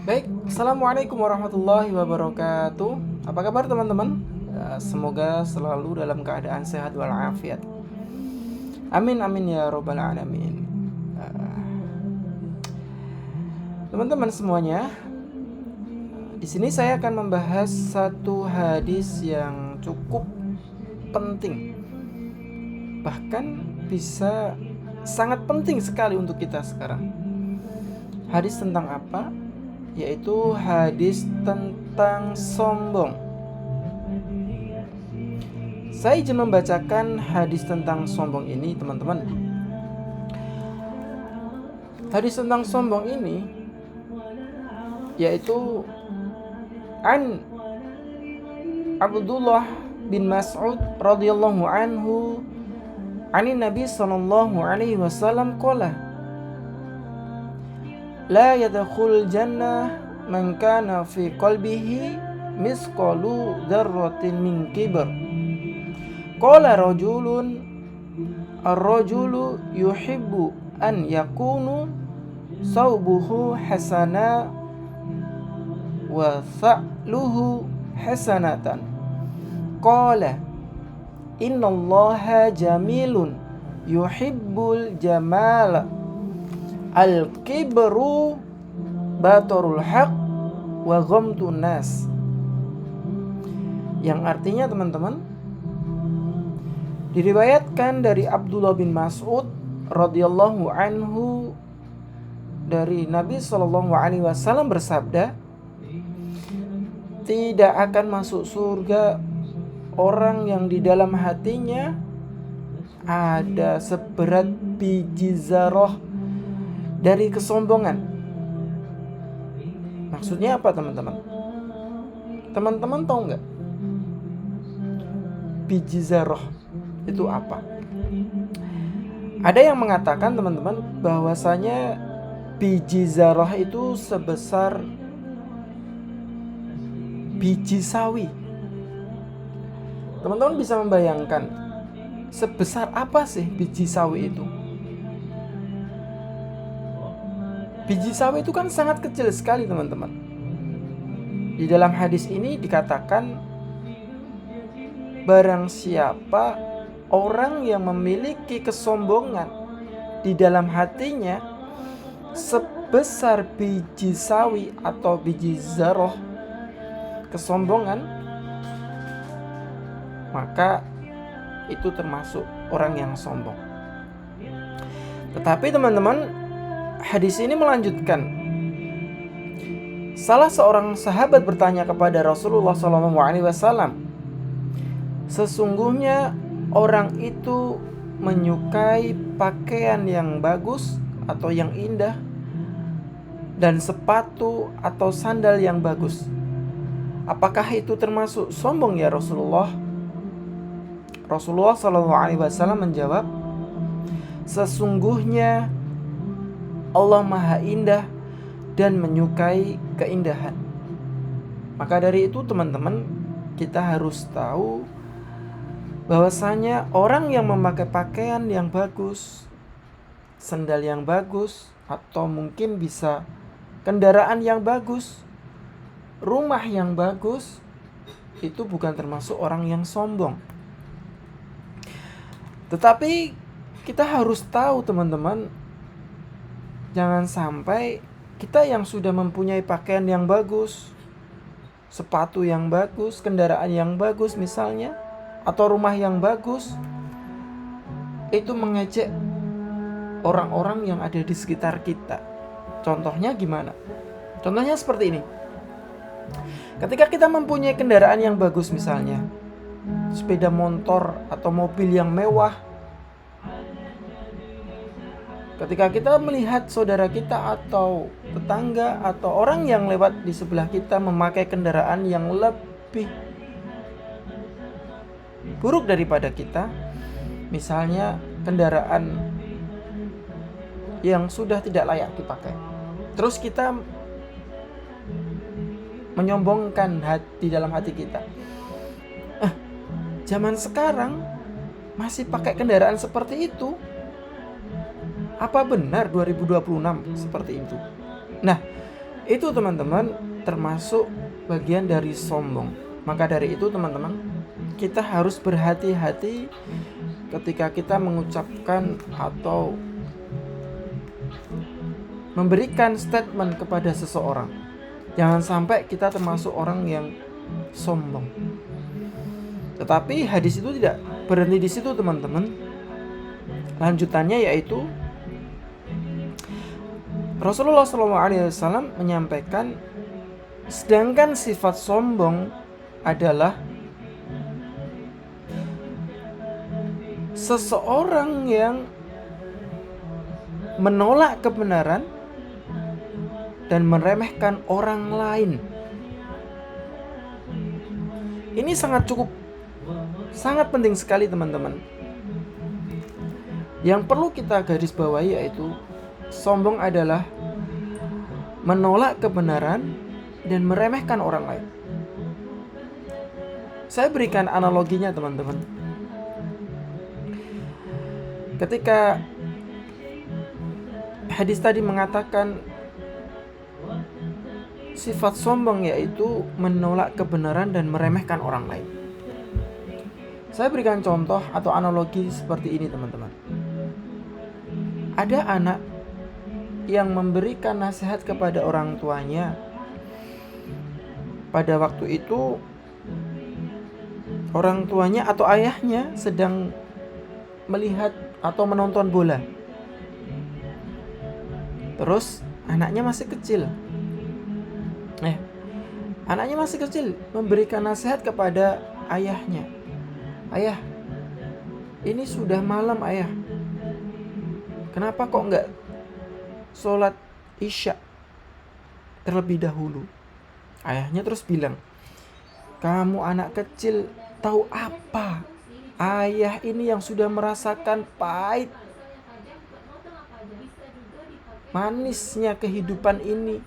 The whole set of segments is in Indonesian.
Baik, Assalamualaikum warahmatullahi wabarakatuh. Apa kabar teman-teman? Semoga selalu dalam keadaan sehat walafiat. Amin amin ya robbal alamin. Teman-teman semuanya, di sini saya akan membahas satu hadis yang cukup penting. Bahkan bisa sangat penting sekali untuk kita sekarang. Hadis tentang apa? Yaitu hadis tentang sombong. Saya izin membacakan hadis tentang sombong ini, teman-teman. Hadis tentang sombong ini yaitu an Abdullah bin Mas'ud radhiyallahu anhu anin Nabi sallallahu alaihi wasallam qala la yadkhul jannah man kana fi qalbihi misqalu dzarratin min kibr. Qala rajulun ar-rajulu yuhibbu an yakunu saubuhu hasana wa tha'luhu hasanatan. Qala innallaha jamilun yuhibbul jamala. Al-kibru batarul haq wa ghamtun nas. Yang artinya teman-teman, diriwayatkan dari Abdullah bin Mas'ud radhiyallahu anhu dari Nabi sallallahu alaihi wasallam bersabda, tidak akan masuk surga orang yang di dalam hatinya ada seberat biji zarah dari kesombongan. Maksudnya apa teman-teman? Teman-teman tahu nggak biji zarah itu apa? Ada yang mengatakan teman-teman bahwasanya biji zarah itu sebesar biji sawi. Teman-teman bisa membayangkan sebesar apa sih biji sawi itu? Biji sawi itu kan sangat kecil sekali teman-teman. Di dalam hadis ini dikatakan barang siapa orang yang memiliki kesombongan di dalam hatinya sebesar biji sawi atau biji zarah kesombongan, maka itu termasuk orang yang sombong. Tetapi teman-teman, hadis ini melanjutkan. Salah seorang sahabat bertanya kepada Rasulullah SAW, sesungguhnya orang itu menyukai pakaian yang bagus atau yang indah dan sepatu atau sandal yang bagus. Apakah itu termasuk sombong ya Rasulullah? Rasulullah SAW menjawab, sesungguhnya Allah Maha Indah dan menyukai keindahan. Maka dari itu teman-teman, kita harus tahu bahwasanya orang yang memakai pakaian yang bagus, sandal yang bagus, atau mungkin bisa kendaraan yang bagus, rumah yang bagus, itu bukan termasuk orang yang sombong. Tetapi kita harus tahu teman-teman, jangan sampai kita yang sudah mempunyai pakaian yang bagus, sepatu yang bagus, kendaraan yang bagus misalnya, atau rumah yang bagus, itu mengejek orang-orang yang ada di sekitar kita. Contohnya gimana? Contohnya seperti ini. Ketika kita mempunyai kendaraan yang bagus misalnya, sepeda motor atau mobil yang mewah, ketika kita melihat saudara kita atau tetangga atau orang yang lewat di sebelah kita memakai kendaraan yang lebih buruk daripada kita, misalnya kendaraan yang sudah tidak layak dipakai, terus kita menyombongkan di dalam hati kita, zaman sekarang masih pakai kendaraan seperti itu, apa benar 2026 seperti itu? Nah, Itu teman-teman termasuk bagian dari sombong. Maka dari itu teman-teman, kita harus berhati-hati ketika kita mengucapkan atau memberikan statement kepada seseorang. Jangan sampai kita termasuk orang yang sombong. Tetapi hadis itu tidak berhenti di situ teman-teman. Lanjutannya yaitu Rasulullah SAW menyampaikan, sedangkan sifat sombong adalah seseorang yang menolak kebenaran dan meremehkan orang lain. Ini sangat penting sekali teman-teman. Yang perlu kita garis bawahi yaitu sombong adalah menolak kebenaran dan meremehkan orang lain. Saya berikan analoginya teman-teman. Ketika hadis tadi mengatakan sifat sombong yaitu menolak kebenaran dan meremehkan orang lain. Saya berikan contoh atau analogi seperti ini teman-teman. Ada anak yang memberikan nasihat kepada orang tuanya. Pada waktu itu orang tuanya atau ayahnya sedang melihat atau menonton bola. Terus anaknya masih kecil. Anaknya masih kecil memberikan nasihat kepada ayahnya. Ayah, ini sudah malam ayah. Kenapa kok enggak sholat isya terlebih dahulu? Ayahnya terus bilang, kamu anak kecil tahu apa? Ayah ini yang sudah merasakan pahit manisnya kehidupan ini.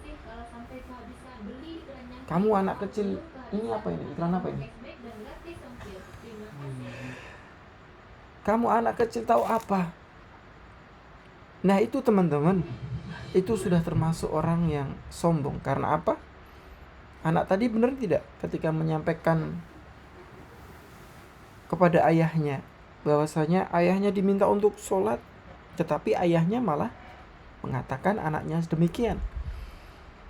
Kamu anak kecil, ini apa ini? Iklan apa ini? Kamu anak kecil tahu apa? Nah itu teman-teman, itu sudah termasuk orang yang sombong. Karena apa? Anak tadi benar tidak ketika menyampaikan kepada ayahnya bahwasanya ayahnya diminta untuk sholat, tetapi ayahnya malah mengatakan anaknya demikian.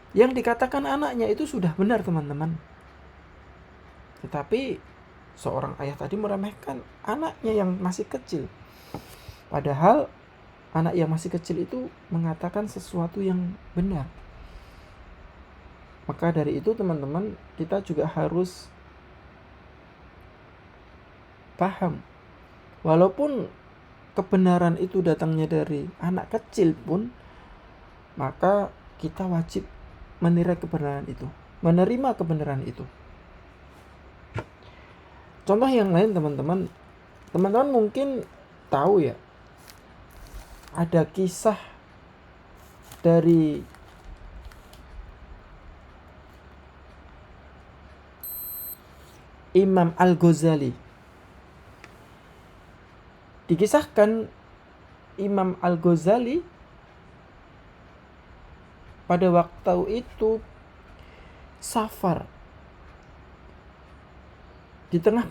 Yang dikatakan anaknya itu sudah benar teman-teman. Tetapi seorang ayah tadi meremehkan anaknya yang masih kecil. Padahal anak yang masih kecil itu mengatakan sesuatu yang benar. Maka dari itu teman-teman, kita juga harus paham. Walaupun kebenaran itu datangnya dari anak kecil pun, maka kita wajib menerima kebenaran itu. Contoh yang lain teman-teman mungkin tahu ya, ada kisah dari Imam Al-Ghazali. Dikisahkan Imam Al-Ghazali pada waktu itu safar di tengah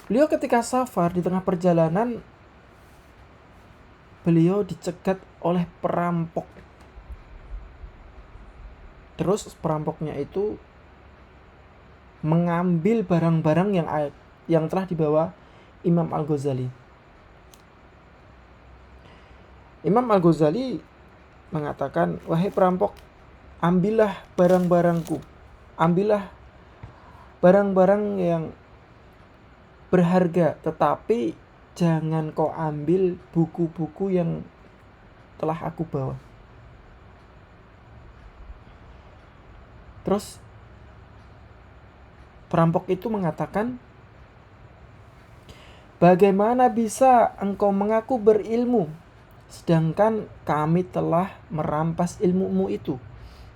beliau ketika safar di tengah perjalanan, beliau dicegat oleh perampok. Terus perampoknya itu mengambil barang-barang yang telah dibawa Imam Al-Ghazali. Imam Al-Ghazali mengatakan, wahai perampok, ambillah barang-barangku, ambillah barang-barang yang berharga, tetapi jangan kau ambil buku-buku yang telah aku bawa. Terus perampok itu mengatakan, bagaimana bisa engkau mengaku berilmu sedangkan kami telah merampas ilmumu itu,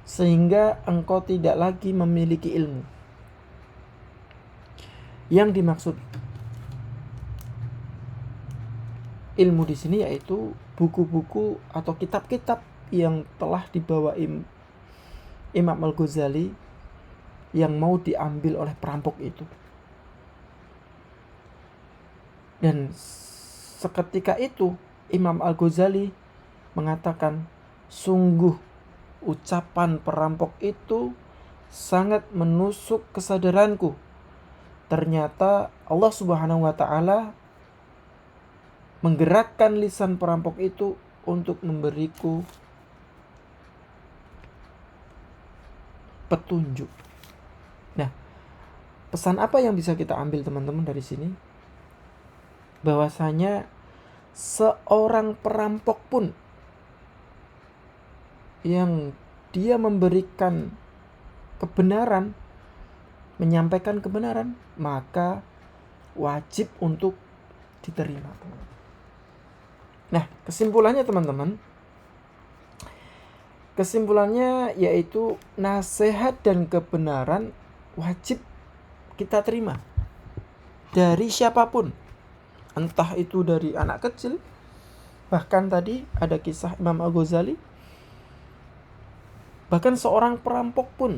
sehingga engkau tidak lagi memiliki ilmu. Yang dimaksud ilmu di sini yaitu buku-buku atau kitab-kitab yang telah dibawa Imam Al-Ghazali yang mau diambil oleh perampok itu. Dan seketika itu Imam Al-Ghazali mengatakan, sungguh ucapan perampok itu sangat menusuk kesadaranku. Ternyata Allah Subhanahu wa ta'ala menggerakkan lisan perampok itu untuk memberiku petunjuk. Nah, pesan apa yang bisa kita ambil teman-teman dari sini? Bahwasanya seorang perampok pun yang dia memberikan kebenaran, menyampaikan kebenaran, maka wajib untuk diterima. Nah, kesimpulannya teman-teman, kesimpulannya yaitu nasihat dan kebenaran wajib kita terima dari siapapun, entah itu dari anak kecil, bahkan tadi ada kisah Imam Al-Ghazali, bahkan seorang perampok pun,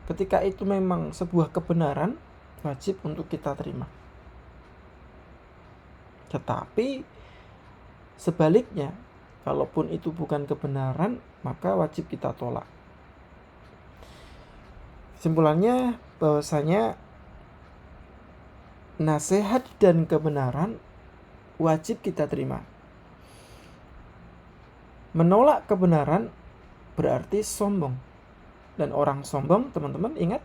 ketika itu memang sebuah kebenaran, wajib untuk kita terima. Tetapi sebaliknya, kalaupun itu bukan kebenaran, maka wajib kita tolak. Kesimpulannya bahwasanya nasihat dan kebenaran wajib kita terima. Menolak kebenaran berarti sombong. Dan orang sombong, teman-teman ingat,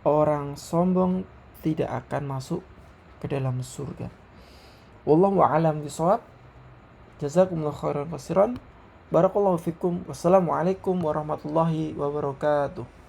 orang sombong tidak akan masuk ke dalam surga. Wallahu a'lam bishawab. Jazakumullahu khairan katsiran. Barakallahu fikum. Wassalamualaikum warahmatullahi wabarakatuh.